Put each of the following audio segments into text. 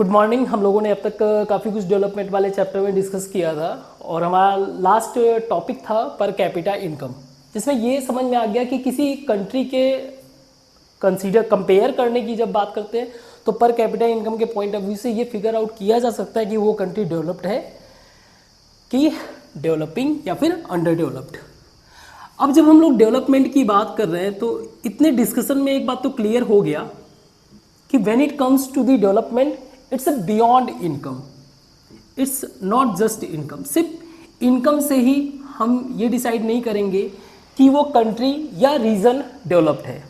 Good morning. हम लोगों ने अब तक काफ़ी कुछ डेवलपमेंट वाले चैप्टर में डिस्कस किया था और हमारा लास्ट टॉपिक था पर कैपिटा इनकम, जिसमें ये समझ में आ गया कि किसी कंट्री के कंपेयर करने की जब बात करते हैं तो पर कैपिटा इनकम के पॉइंट ऑफ व्यू से ये फिगर आउट किया जा सकता है कि वो कंट्री डेवलप्ड है कि डेवलपिंग या फिर अंडर डेवलप्ड। अब जब हम लोग डेवलपमेंट की बात कर रहे हैं तो इतने डिस्कशन में एक बात तो क्लियर हो गया कि when it comes to the development it's a beyond income, it's not just income. सिर्फ इनकम से ही हम ये डिसाइड नहीं करेंगे कि वो कंट्री या रीजन डेवलप्ड है।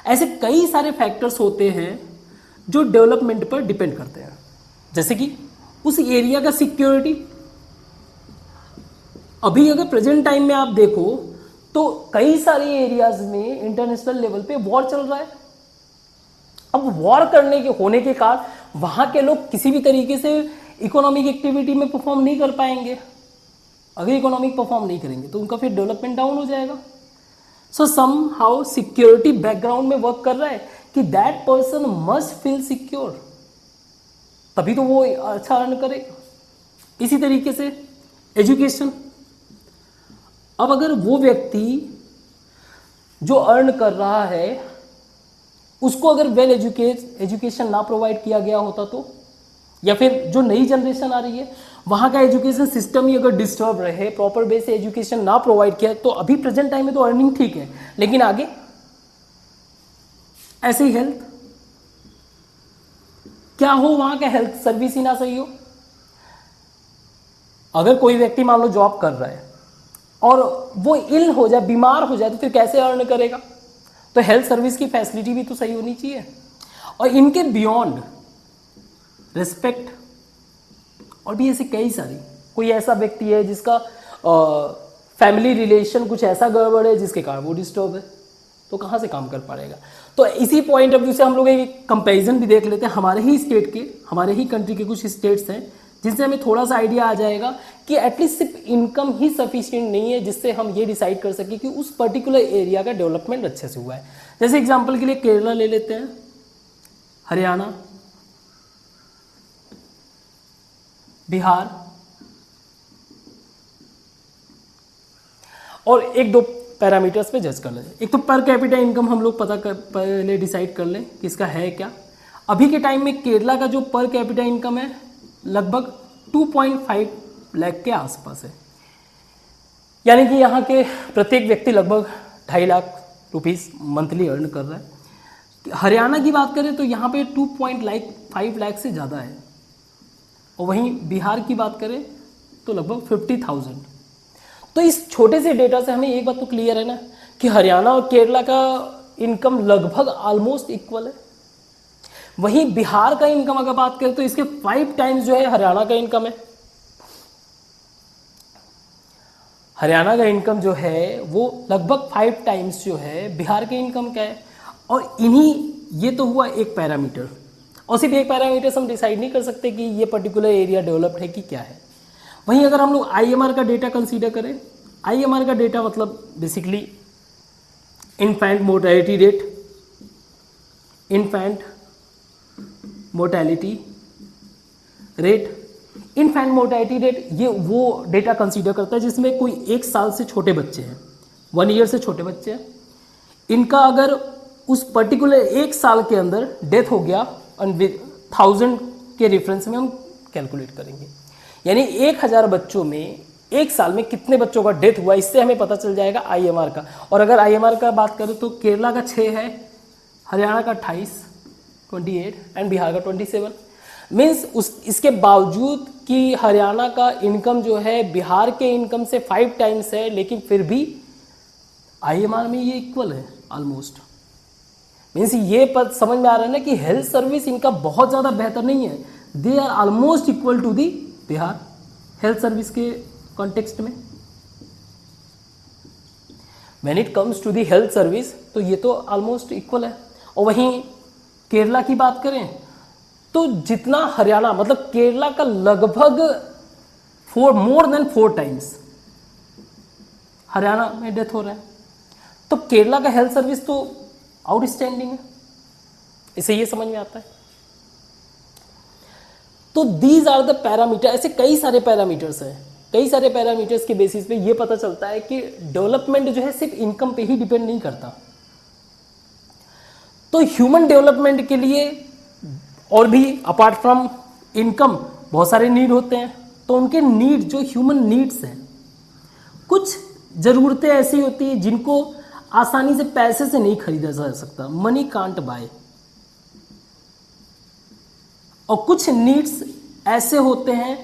ऐसे कई सारे फैक्टर्स होते हैं जो डेवलपमेंट पर डिपेंड करते हैं, जैसे कि उस एरिया का सिक्योरिटी। अभी अगर प्रेजेंट टाइम में आप देखो तो कई सारे एरियाज में इंटरनेशनल लेवल पे वॉर चल रहा है। अब वॉर करने के होने के कारण वहां के लोग किसी भी तरीके से इकोनॉमिक एक्टिविटी में परफॉर्म नहीं कर पाएंगे। अगर इकोनॉमिक परफॉर्म नहीं करेंगे तो उनका फिर डेवलपमेंट डाउन हो जाएगा। सो सम हाउ सिक्योरिटी बैकग्राउंड में वर्क कर रहा है कि that person must feel secure, तभी तो वो अच्छा अर्न करेगा। इसी तरीके से एजुकेशन, अब अगर वो व्यक्ति जो अर्न कर रहा है उसको अगर वेल एजुकेशन ना प्रोवाइड किया गया होता तो, या फिर जो नई जनरेशन आ रही है वहां का एजुकेशन सिस्टम ही अगर डिस्टर्ब रहे, प्रॉपर वे से एजुकेशन ना प्रोवाइड किया तो अभी प्रेजेंट टाइम में तो अर्निंग ठीक है, लेकिन आगे ऐसे ही हेल्थ क्या हो, वहां का हेल्थ सर्विस ही ना सही हो। अगर कोई व्यक्ति मान लो जॉब कर रहा है और वो इल हो जाए, बीमार हो जाए, तो फिर कैसे अर्न करेगा? तो हेल्थ सर्विस की फैसिलिटी भी तो सही होनी चाहिए। और इनके बियॉन्ड रिस्पेक्ट और भी ऐसे कई सारी, कोई ऐसा व्यक्ति है जिसका फैमिली रिलेशन कुछ ऐसा गड़बड़ है जिसके कारण वो डिस्टर्ब है, तो कहाँ से काम कर पाएगा? तो इसी पॉइंट ऑफ व्यू से हम लोग एक कंपैरिजन भी देख लेते हैं हमारे ही स्टेट के, हमारे ही कंट्री के कुछ स्टेट्स हैं जिनसे हमें थोड़ा सा आइडिया आ जाएगा कि एटलीस्ट सिर्फ इनकम ही सफिशिएंट नहीं है जिससे हम ये डिसाइड कर सकें कि उस पर्टिकुलर एरिया का डेवलपमेंट अच्छे से हुआ है। जैसे एग्जांपल के लिए केरला ले लेते हैं, हरियाणा, बिहार, और एक दो पैरामीटर्स पे जज कर लें। एक तो पर कैपिटा इनकम हम लोग पहले डिसाइड कर लें कि इसका है क्या। अभी के टाइम में केरला का जो पर कैपिटा इनकम है लगभग 2.5 लाख के आसपास है, यानी कि यहाँ के प्रत्येक व्यक्ति लगभग 2.5 लाख रुपीस मंथली अर्न कर रहा है। हरियाणा की बात करें तो यहाँ पे 2.5 लाख से ज़्यादा है, और वहीं बिहार की बात करें तो लगभग 50,000। तो इस छोटे से डेटा से हमें एक बात तो क्लियर है ना कि हरियाणा और केरला का इनकम लगभग ऑलमोस्ट इक्वल है। वहीं बिहार का इनकम अगर बात करें तो इसके 5 टाइम्स जो है हरियाणा का इनकम है। हरियाणा का इनकम जो है वो लगभग 5 टाइम्स जो है बिहार के इनकम का है। और इन्हीं, ये तो हुआ एक पैरामीटर, और सिर्फ एक पैरामीटर से हम डिसाइड नहीं कर सकते कि ये पर्टिकुलर एरिया डेवलप्ड है कि क्या है। वहीं अगर हम लोग आईएमआर का डेटा कंसीडर करें, आईएमआर का डेटा मतलब basically infant mortality rate, infant mortality rate, infant mortality rate, ये वो डेटा कंसीडर करता है जिसमें कोई 1 साल से छोटे बच्चे हैं, 1 ईयर से छोटे बच्चे हैं, इनका अगर उस पर्टिकुलर 1 साल के अंदर डेथ हो गया, 1000 के रेफरेंस में हम कैलकुलेट करेंगे, यानी 1000 बच्चों में 1 साल में कितने बच्चों का डेथ हुआ, इससे हमें पता चल जाएगा आईएमआर का। और अगर आईएमआर का बात करें तो केरला का 6 है, हरियाणा का 28 एंड बिहार का 27। मीन्स इसके बावजूद कि हरियाणा का इनकम जो है बिहार के इनकम से 5 टाइम्स है, लेकिन फिर भी आईएमआर में ये इक्वल है ऑलमोस्ट। मीन्स ये पद समझ में आ रहा है ना कि हेल्थ सर्विस इनका बहुत ज़्यादा बेहतर नहीं है, they are almost equal to the Bihar health service के कॉन्टेक्स्ट में। When it comes to the health service तो ये तो ऑलमोस्ट इक्वल है। और वहीं केरला की बात करें तो जितना हरियाणा, मतलब केरला का लगभग मोर देन 4 टाइम्स हरियाणा में डेथ हो रहा है। तो केरला का हेल्थ सर्विस तो आउटस्टैंडिंग है, इसे ये समझ में आता है। तो दीज आर द पैरामीटर, ऐसे कई सारे पैरामीटर्स हैं, कई सारे पैरामीटर्स के बेसिस पे ये पता चलता है कि डेवलपमेंट जो है सिर्फ इनकम पे ही डिपेंड नहीं करता। तो ह्यूमन डेवलपमेंट के लिए और भी अपार्ट फ्रॉम इनकम बहुत सारे नीड होते हैं। तो उनके नीड, जो ह्यूमन नीड्स हैं, कुछ ज़रूरतें ऐसी होती हैं जिनको आसानी से पैसे से नहीं खरीदा जा सकता, मनी कांट बाय। और कुछ नीड्स ऐसे होते हैं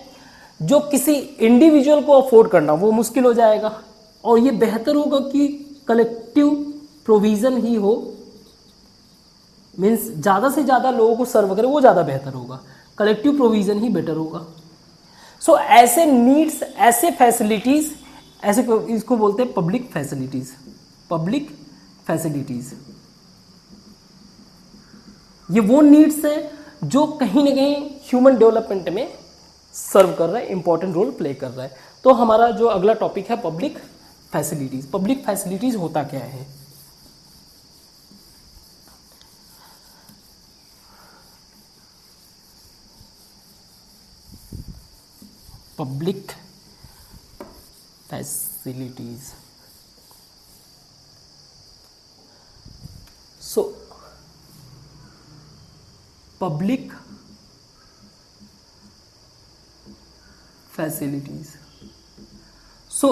जो किसी इंडिविजुअल को अफोर्ड करना वो मुश्किल हो जाएगा, और ये बेहतर होगा कि कलेक्टिव प्रोविज़न ही हो, मीन्स ज़्यादा से ज़्यादा लोगों को सर्व करे, वो ज़्यादा बेहतर होगा, कलेक्टिव प्रोविज़न ही बेटर होगा। सो ऐसे नीड्स, ऐसे फैसिलिटीज़, ऐसे इसको बोलते हैं पब्लिक फैसिलिटीज़। पब्लिक फैसिलिटीज़ ये वो नीड्स हैं जो कहीं ना कहीं ह्यूमन डेवलपमेंट में सर्व कर रहा है, इंपॉर्टेंट रोल प्ले कर रहा है। तो हमारा जो अगला टॉपिक है पब्लिक फैसिलिटीज़। पब्लिक फैसिलिटीज़ होता क्या है? Public facilities, so public facilities, so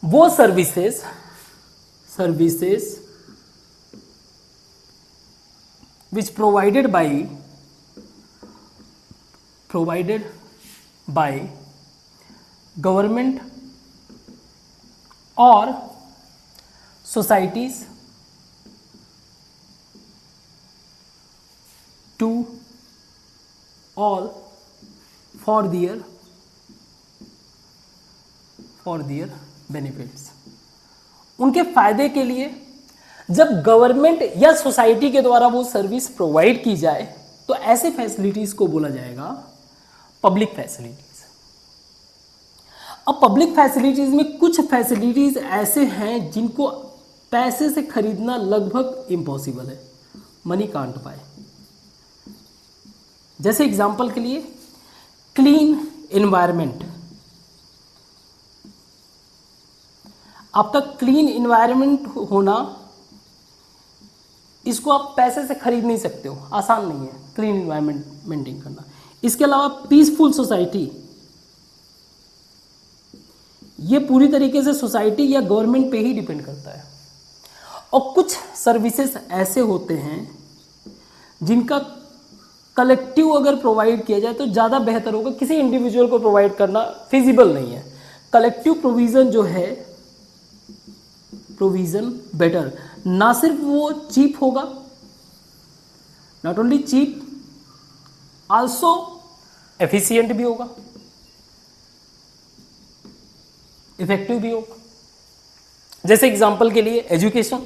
वो services which provided by government और societies to all for their benefits। उनके फायदे के लिए जब गवर्नमेंट या सोसाइटी के द्वारा वो सर्विस प्रोवाइड की जाए तो ऐसे फैसिलिटीज को बोला जाएगा पब्लिक फैसिलिटीज। अब पब्लिक फैसिलिटीज में कुछ फैसिलिटीज ऐसे हैं जिनको पैसे से खरीदना लगभग इम्पॉसिबल है, मनी कांट बाय। जैसे एग्जाम्पल के लिए क्लीन एनवायरनमेंट। आपका क्लीन एनवायरनमेंट होना, इसको आप पैसे से खरीद नहीं सकते हो, आसान नहीं है क्लीन एनवायरनमेंट मेंटेन करना। इसके अलावा पीसफुल सोसाइटी, ये पूरी तरीके से सोसाइटी या गवर्नमेंट पे ही डिपेंड करता है। और कुछ सर्विसेज ऐसे होते हैं जिनका कलेक्टिव अगर प्रोवाइड किया जाए तो ज़्यादा बेहतर होगा, किसी इंडिविजुअल को प्रोवाइड करना फिजिबल नहीं है। कलेक्टिव प्रोविज़न जो है, प्रोविज़न बेटर, ना सिर्फ वो चीप होगा, not only cheap, also efficient भी होगा, इफेक्टिव भी होगा। जैसे एग्जांपल के लिए एजुकेशन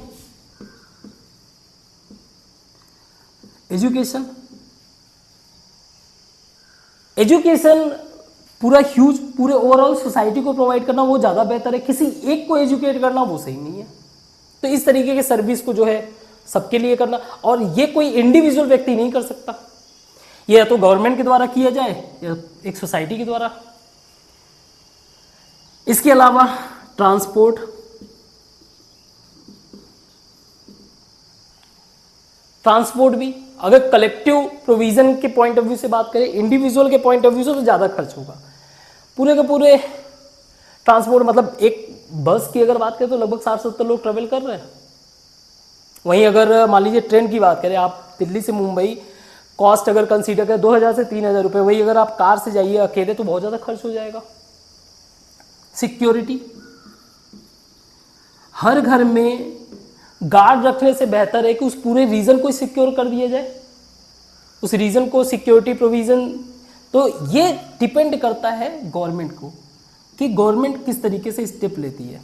पूरा ह्यूज, पूरे ओवरऑल सोसाइटी को प्रोवाइड करना वो ज़्यादा बेहतर है, किसी एक को एजुकेट करना वो सही नहीं है। तो इस तरीके के सर्विस को जो है सबके लिए करना, और ये कोई इंडिविजुअल व्यक्ति नहीं कर सकता, ये या तो गवर्नमेंट के द्वारा किया जाए या एक सोसाइटी के द्वारा। इसके अलावा ट्रांसपोर्ट भी, अगर कलेक्टिव प्रोविजन के पॉइंट ऑफ व्यू से बात करें, इंडिविजुअल के पॉइंट ऑफ व्यू से तो ज़्यादा खर्च होगा। पूरे के पूरे ट्रांसपोर्ट, मतलब एक बस की अगर बात करें तो लगभग 60-70 लोग ट्रेवल कर रहे हैं। वहीं अगर मान लीजिए ट्रेन की बात करें, आप दिल्ली से मुंबई, कॉस्ट अगर कंसीडर करें 2000 से 3000 रुपये, वही अगर आप कार से जाइए अकेले तो बहुत ज़्यादा खर्च हो जाएगा। सिक्योरिटी, हर घर में गार्ड रखने से बेहतर है कि उस पूरे रीजन को सिक्योर कर दिया जाए, उस रीजन को सिक्योरिटी प्रोविजन। तो ये डिपेंड करता है गवर्नमेंट को कि गवर्नमेंट किस तरीके से स्टेप लेती है।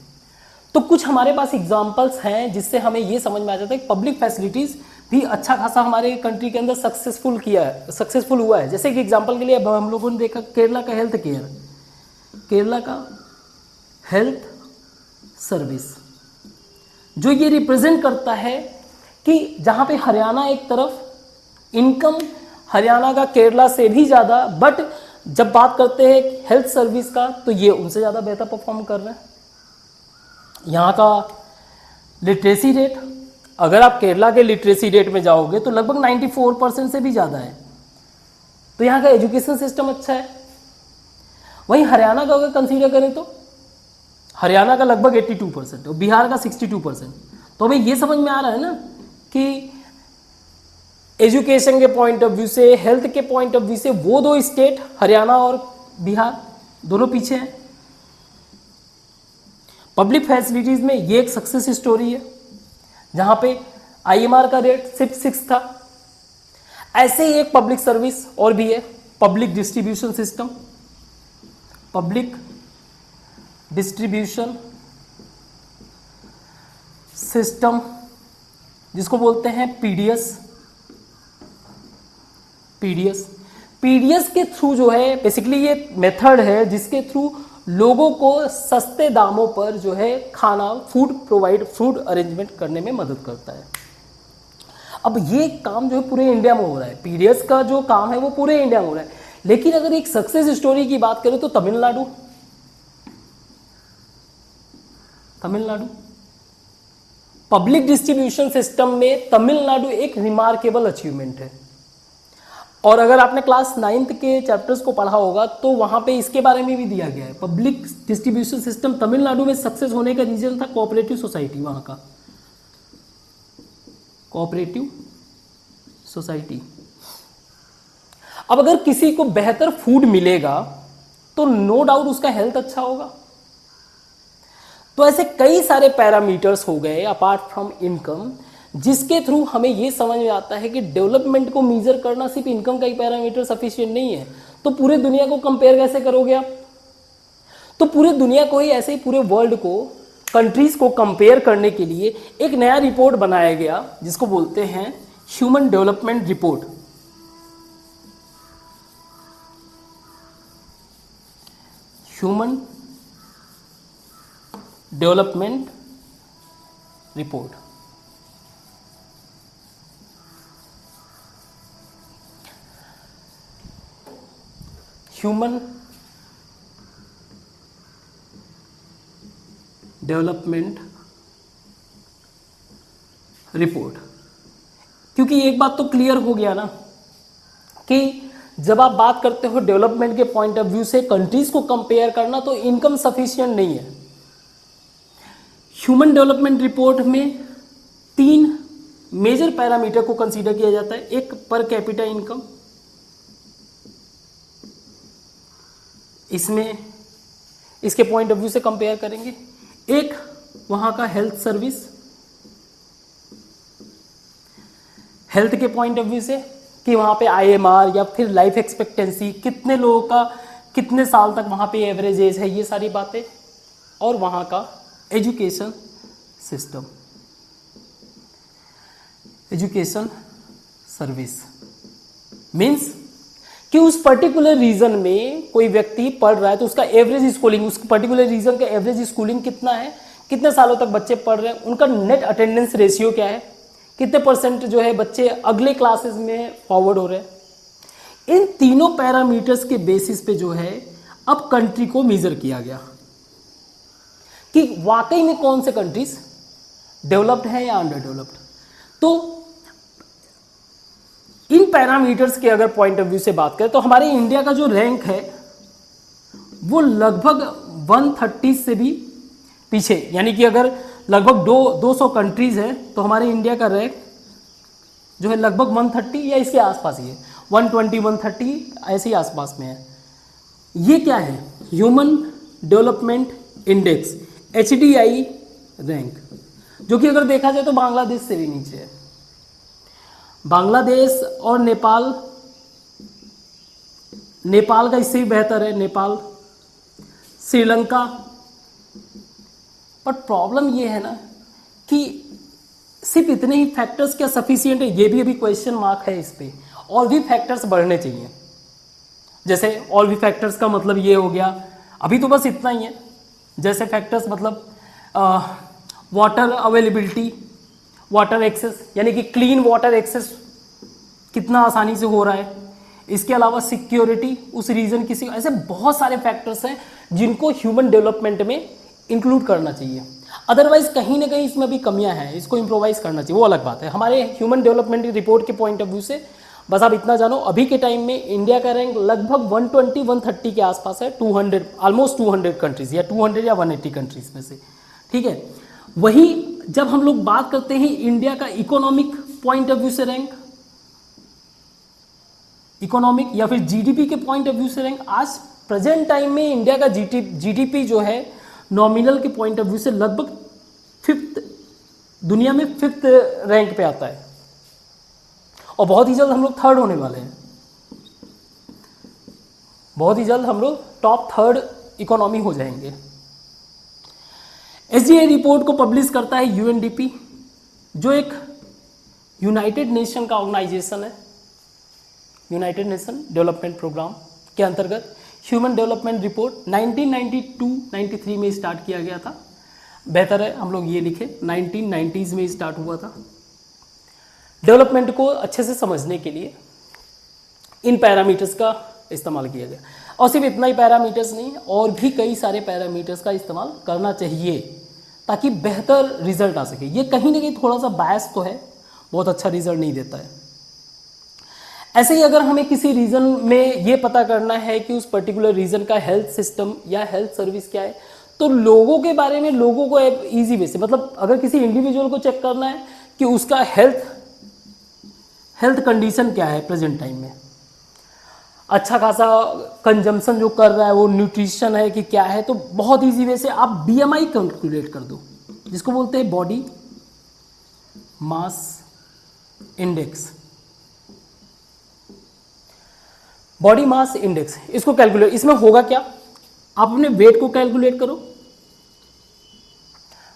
तो कुछ हमारे पास एग्जांपल्स हैं जिससे हमें ये समझ में आ जाता है कि पब्लिक फैसिलिटीज़ भी अच्छा खासा हमारे कंट्री के अंदर सक्सेसफुल हुआ है। जैसे कि एग्जांपल के लिए अब हम लोगों ने देखा केरला का हेल्थ केयर, केरला का हेल्थ सर्विस, जो ये रिप्रेजेंट करता है कि जहाँ पे हरियाणा एक तरफ इनकम हरियाणा का केरला से भी ज़्यादा, बट जब बात करते हैं हेल्थ सर्विस का तो ये उनसे ज़्यादा बेहतर परफॉर्म कर रहे हैं। यहाँ का लिटरेसी रेट, अगर आप केरला के लिटरेसी रेट में जाओगे तो लगभग 94% से भी ज़्यादा है, तो यहाँ का एजुकेशन सिस्टम अच्छा है। वहीं हरियाणा का अगर कंसीडर करें तो हरियाणा का लगभग 82% और बिहार का 62%। तो हमें ये समझ में आ रहा है ना कि एजुकेशन के पॉइंट ऑफ व्यू से, हेल्थ के पॉइंट ऑफ व्यू से वो दो स्टेट हरियाणा और बिहार दोनों पीछे हैं। पब्लिक फैसिलिटीज में ये एक सक्सेस स्टोरी है, जहां पे IMR का रेट सिर्फ 6 था। ऐसे ही एक पब्लिक सर्विस और भी है, public distribution system, public distribution system जिसको बोलते हैं पीडीएस के थ्रू जो है, बेसिकली ये मेथड है जिसके थ्रू लोगों को सस्ते दामों पर जो है खाना, फूड अरेंजमेंट करने में मदद करता है। अब ये काम जो है पूरे इंडिया में हो रहा है, पीडीएस का जो काम है वो पूरे इंडिया में हो रहा है। लेकिन अगर एक सक्सेस स्टोरी की बात करें तो तमिलनाडु पब्लिक डिस्ट्रीब्यूशन सिस्टम में तमिलनाडु एक रिमार्केबल अचीवमेंट है। और अगर आपने क्लास 9th के चैप्टर्स को पढ़ा होगा तो वहां पे इसके बारे में भी दिया गया है। पब्लिक डिस्ट्रीब्यूशन सिस्टम तमिलनाडु में सक्सेस होने का रीजन था कोऑपरेटिव सोसाइटी, वहां का कोऑपरेटिव सोसाइटी। अब अगर किसी को बेहतर फूड मिलेगा तो नो डाउट उसका हेल्थ अच्छा होगा। तो ऐसे कई सारे पैरामीटर्स हो गए अपार्ट फ्रॉम इनकम, जिसके थ्रू हमें यह समझ में आता है कि डेवलपमेंट को मेजर करना सिर्फ इनकम का ही पैरामीटर सफिशिएंट नहीं है। तो पूरे दुनिया को कंपेयर कैसे करोगे आप? तो पूरे दुनिया को ही, ऐसे ही पूरे वर्ल्ड को, कंट्रीज को कंपेयर करने के लिए एक नया रिपोर्ट बनाया गया जिसको बोलते हैं human development report. Human development report. Human development report. क्योंकि एक बात तो क्लियर हो गया ना कि जब आप बात करते हो डेवलपमेंट के पॉइंट ऑफ व्यू से कंट्रीज को कंपेयर करना, तो इनकम सफिशिएंट नहीं है। ह्यूमन डेवलपमेंट रिपोर्ट में 3 मेजर पैरामीटर को कंसीडर किया जाता है। एक पर कैपिटा इनकम, इसमें इसके पॉइंट ऑफ व्यू से कंपेयर करेंगे। एक वहां का हेल्थ सर्विस, हेल्थ के पॉइंट ऑफ व्यू से कि वहां पे IMR या फिर लाइफ एक्सपेक्टेंसी, कितने लोगों का कितने साल तक वहां पे एवरेज एज है, ये सारी बातें। और वहां का education system, education service, means कि उस पर्टिकुलर रीजन में कोई व्यक्ति पढ़ रहा है तो उसका एवरेज स्कूलिंग, उस पर्टिकुलर रीजन का एवरेज स्कूलिंग कितना है, कितने सालों तक बच्चे पढ़ रहे हैं, उनका नेट अटेंडेंस रेशियो क्या है, कितने % जो है बच्चे अगले क्लासेस में फॉरवर्ड हो रहे हैं। इन तीनों पैरामीटर्स के बेसिस पे जो है अब कंट्री को मेजर किया गया कि वाकई में कौन से कंट्रीज डेवलप्ड है या अंडर डेवलप्ड। तो इन पैरामीटर्स के अगर पॉइंट ऑफ व्यू से बात करें तो हमारे इंडिया का जो रैंक है वो लगभग 130 से भी पीछे, यानी कि अगर लगभग 200 कंट्रीज है तो हमारे इंडिया का रैंक जो है लगभग 130 या इसके आसपास ही है, 120 130 ऐसे ही आसपास में है। ये क्या है? Human development index, HDI rank, जो कि अगर देखा जाए तो बांग्लादेश से भी नीचे है। बांग्लादेश और नेपाल का इससे भी बेहतर है, नेपाल, श्रीलंका। बट प्रॉब्लम ये है ना कि सिर्फ इतने ही फैक्टर्स क्या सफिशिएंट है, ये भी अभी क्वेश्चन मार्क है इस पे। और भी फैक्टर्स बढ़ने चाहिए। जैसे और भी फैक्टर्स का मतलब ये हो गया, अभी तो बस इतना ही है। जैसे फैक्टर्स मतलब वाटर अवेलेबिलिटी, वाटर एक्सेस, यानी कि क्लीन वाटर एक्सेस कितना आसानी से हो रहा है, इसके अलावा सिक्योरिटी, उस रीजन की, ऐसे बहुत सारे फैक्टर्स हैं जिनको ह्यूमन डेवलपमेंट में इंक्लूड करना चाहिए। अदरवाइज कहीं ना कहीं इसमें भी कमियां हैं, इसको इम्प्रोवाइज करना चाहिए, वो अलग बात है। हमारे ह्यूमन डेवलपमेंट रिपोर्ट के पॉइंट ऑफ व्यू से बस आप इतना जानो, अभी के टाइम में इंडिया का रैंक लगभग 120-130 के आसपास है, 200 ऑलमोस्ट 200 कंट्रीज या 200 या 180 कंट्रीज में से, ठीक है। वही जब हम लोग बात करते हैं इंडिया का इकोनॉमिक पॉइंट ऑफ व्यू से रैंक, इकोनॉमिक या फिर जीडीपी के पॉइंट ऑफ व्यू से रैंक, आज प्रेजेंट टाइम में इंडिया का जीडीपी जो है नॉमिनल के पॉइंट ऑफ व्यू से लगभग 5th, दुनिया में 5th रैंक पे आता है, और बहुत ही जल्द हम लोग 3rd होने वाले हैं। बहुत ही जल्द हम लोग टॉप 3rd इकोनॉमी हो जाएंगे। एसडीआई रिपोर्ट को पब्लिश करता है यूएनडीपी, जो एक यूनाइटेड नेशन का ऑर्गेनाइजेशन है। यूनाइटेड नेशन डेवलपमेंट प्रोग्राम के अंतर्गत ह्यूमन डेवलपमेंट रिपोर्ट 1992-93 में स्टार्ट किया गया था। बेहतर है हम लोग ये लिखें, 1990s में स्टार्ट हुआ था। डेवलपमेंट को अच्छे से समझने के लिए इन पैरामीटर्स का इस्तेमाल किया गया, और सिर्फ इतना ही पैरामीटर्स नहीं, और भी कई सारे पैरामीटर्स का इस्तेमाल करना चाहिए ताकि बेहतर रिजल्ट आ सके। ये कहीं ना कहीं थोड़ा सा बायस तो है, बहुत अच्छा रिजल्ट नहीं देता है। ऐसे ही अगर हमें किसी रीजन में ये पता करना है कि उस पर्टिकुलर रीजन का हेल्थ सिस्टम या हेल्थ सर्विस क्या है, तो लोगों के बारे में, लोगों को ईजी वे से, मतलब अगर किसी इंडिविजुअल को चेक करना है कि उसका हेल्थ कंडीशन क्या है प्रेजेंट टाइम में, अच्छा खासा कंजम्पशन जो कर रहा है वो न्यूट्रिशन है कि क्या है, तो बहुत ईजी वे से आप बीएमआई कैलकुलेट कर दो, जिसको बोलते हैं body mass index. Body mass index, इसको कैलकुलेट, इसमें होगा क्या, आप अपने वेट को कैलकुलेट करो,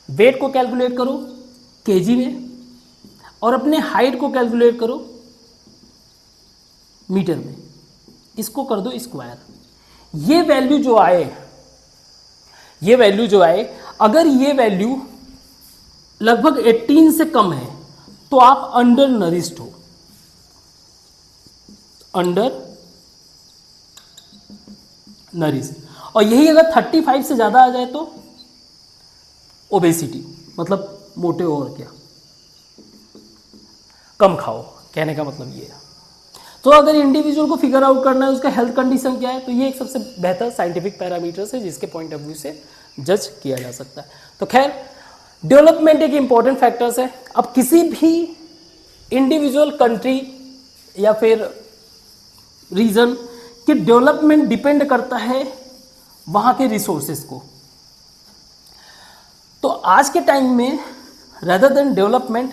वेट को कैलकुलेट करो केजी में, और अपने हाइट को कैलकुलेट करो मीटर में, इसको कर दो स्क्वायर। ये वैल्यू जो आए, अगर ये वैल्यू लगभग 18 से कम है तो आप अंडर नरिश्ड हो, अंडर नरिश्ड, और यही अगर 35 से ज़्यादा आ जाए तो ओबेसिटी, मतलब मोटे हो और क्या, कम खाओ, कहने का मतलब ये है। तो अगर इंडिविजुअल को फिगर आउट करना है उसका हेल्थ कंडीशन क्या है, तो ये एक सबसे बेहतर साइंटिफिक पैरामीटर्स है जिसके पॉइंट ऑफ व्यू से जज किया जा सकता है। तो खैर, डेवलपमेंट एक इंपॉर्टेंट फैक्टर्स है। अब किसी भी इंडिविजुअल कंट्री या फिर रीजन कि डेवलपमेंट डिपेंड करता है वहाँ के रिसोर्सेज को। तो आज के टाइम में rather than development,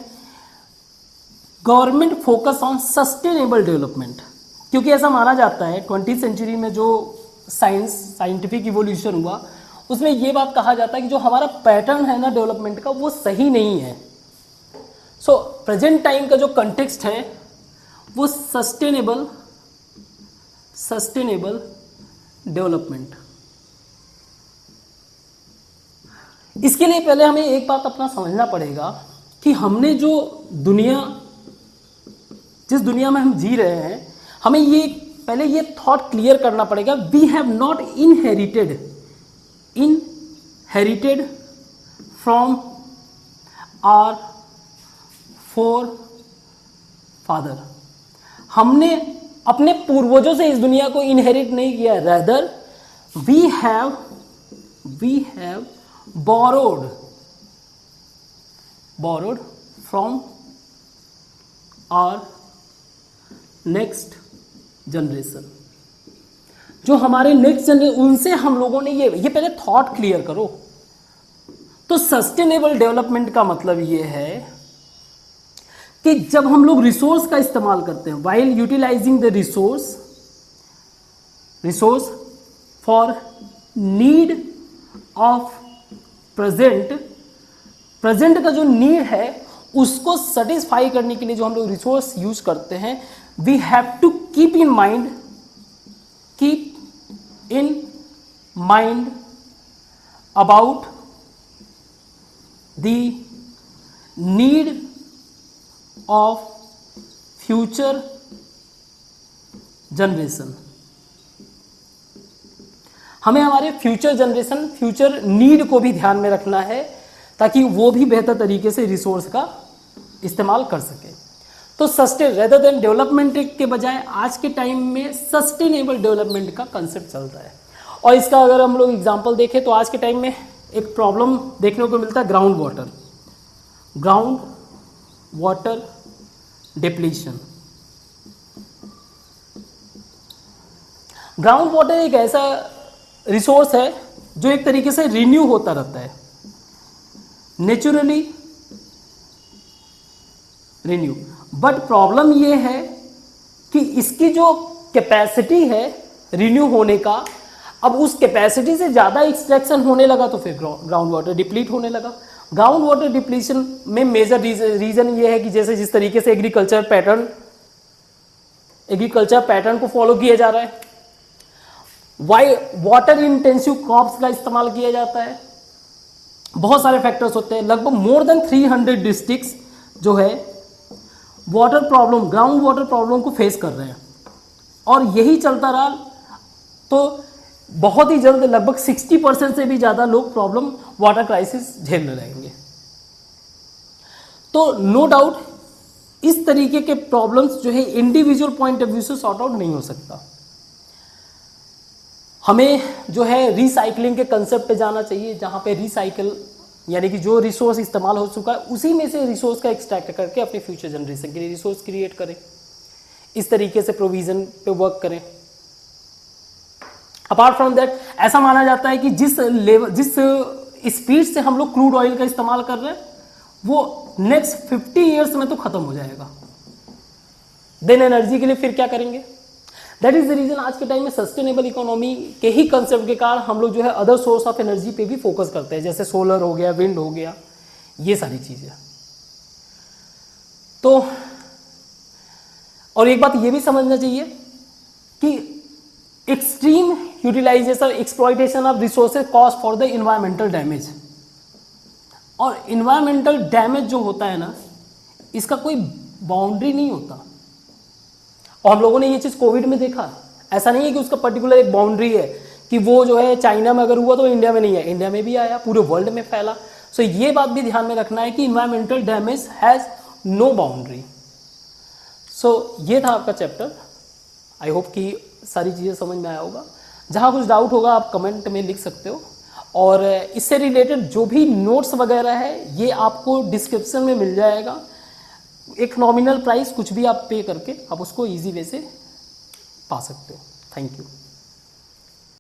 government focus on sustainable development, क्योंकि ऐसा माना जाता है 20th सेंचुरी में जो साइंटिफिक इवोल्यूशन हुआ उसमें ये बात कहा जाता है कि जो हमारा पैटर्न है ना डेवलपमेंट का वो सही नहीं है। सो प्रेजेंट टाइम का जो कंटेक्स्ट है वो सस्टेनेबल डेवलपमेंट। इसके लिए पहले हमें एक बात अपना समझना पड़ेगा कि हमने जो जिस दुनिया में हम जी रहे हैं, हमें ये पहले ये थॉट क्लियर करना पड़ेगा, we have not inherited from our forefather. हमने अपने पूर्वजों से इस दुनिया को इनहेरिट नहीं किया, rather we have borrowed from our next generation. जो हमारे नेक्स्ट जनरेशन, उनसे हम लोगों ने ये पहले थॉट क्लियर करो। तो सस्टेनेबल डेवलपमेंट का मतलब ये है कि जब हम लोग रिसोर्स का इस्तेमाल करते हैं, while utilising the resource for need of present का जो नीड है उसको सेटिस्फाई करने के लिए जो हम लोग रिसोर्स यूज करते हैं, we have to keep in mind about the need of future generation, हमें हमारे फ्यूचर जनरेशन, फ्यूचर नीड को भी ध्यान में रखना है ताकि वो भी बेहतर तरीके से रिसोर्स का इस्तेमाल कर सके। तो सस्टेन रेदर देन डेवलपमेंट के बजाय आज के टाइम में सस्टेनेबल डेवलपमेंट का कंसेप्ट चल रहा है। और इसका अगर हम लोग एग्जांपल देखें तो आज के टाइम में एक प्रॉब्लम देखने को मिलता है ground water depletion. Ground water एक ऐसा रिसोर्स है जो एक तरीके से रिन्यू होता रहता है, नेचुरली रिन्यू, बट प्रॉब्लम ये है कि इसकी जो कैपेसिटी है रिन्यू होने का, अब उस कैपेसिटी से ज़्यादा एक्सट्रैक्शन होने लगा तो फिर ग्राउंड वाटर डिप्लीट होने लगा। ग्राउंड वाटर डिप्लीशन में मेजर रीज़न ये है कि जैसे जिस तरीके से एग्रीकल्चर पैटर्न को फॉलो किया जा रहा है, वाटर इंटेंसिव क्रॉप्स का इस्तेमाल किया जाता है, बहुत सारे फैक्टर्स होते हैं। लगभग मोर देन 300 डिस्ट्रिक्ट्स जो है ग्राउंड वाटर प्रॉब्लम को फेस कर रहे हैं, और यही चलता रहा तो बहुत ही जल्द लगभग 60% से भी ज़्यादा लोग प्रॉब्लम वाटर क्राइसिस झेल रहेंगे। तो नो डाउट इस तरीके के प्रॉब्लम्स जो है इंडिविजुअल पॉइंट ऑफ व्यू से सॉर्ट आउट नहीं हो सकता। हमें जो है रिसाइकलिंग के कंसेप्ट पे जाना चाहिए, जहाँ पे रिसाइकल यानी कि जो रिसोर्स इस्तेमाल हो चुका है उसी में से रिसोर्स का एक्सट्रैक्ट करके अपने फ्यूचर जनरेशन के लिए रिसोर्स क्रिएट करें, इस तरीके से प्रोविज़न पे वर्क करें। अपार्ट फ्रॉम दैट ऐसा माना जाता है कि जिस स्पीड से हम लोग क्रूड ऑयल का इस्तेमाल कर रहे हैं वो नेक्स्ट 50 ईयर्स में तो खत्म हो जाएगा। देन एनर्जी के लिए फिर क्या करेंगे? दैट इज द रीजन आज के टाइम में सस्टेनेबल इकोनॉमी के ही कंसेप्ट के कारण हम लोग जो है अदर सोर्स ऑफ एनर्जी पे भी फोकस करते हैं, जैसे सोलर हो गया, विंड हो गया, ये सारी चीजें। तो और एक बात ये भी समझना चाहिए कि extreme utilisation exploitation of resources cause for the environmental damage, और इन्वायरमेंटल डैमेज जो होता है ना, इसका कोई बाउंड्री नहीं होता। और हम लोगों ने ये चीज़ कोविड में देखा, ऐसा नहीं है कि उसका पर्टिकुलर एक बाउंड्री है कि वो जो है चाइना में अगर हुआ तो इंडिया में नहीं है, इंडिया में भी आया, पूरे वर्ल्ड में फैला। सो ये बात भी ध्यान में रखना है कि environmental damage has no boundary. So ये था आपका चैप्टर। आई होप कि सारी चीज़ें समझ में आया होगा। जहाँ कुछ डाउट होगा आप कमेंट में लिख सकते हो, और इससे रिलेटेड जो भी नोट्स वगैरह है ये आपको डिस्क्रिप्शन में मिल जाएगा। एक नॉमिनल प्राइस कुछ भी आप पे करके आप उसको इजी वे से पा सकते हो। Thank you.